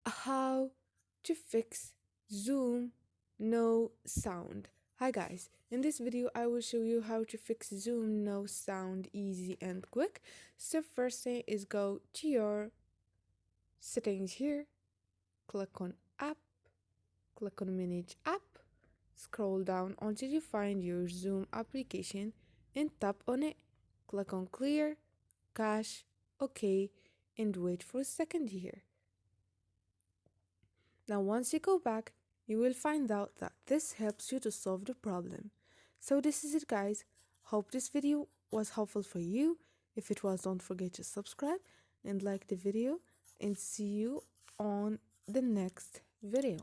how to fix Zoom no sound. Hi guys, in this video I will show you how to fix Zoom no sound easy and quick. So first thing is go to your settings here, click on app, click on manage app, scroll down until you find your Zoom application and tap on it, click on clear, cache, okay, and wait for a second here. Now once you go back, you will find out that this helps you to solve the problem. So this is it guys. Hope this video was helpful for you. If it was, don't forget to subscribe and like the video, and see you on the next video.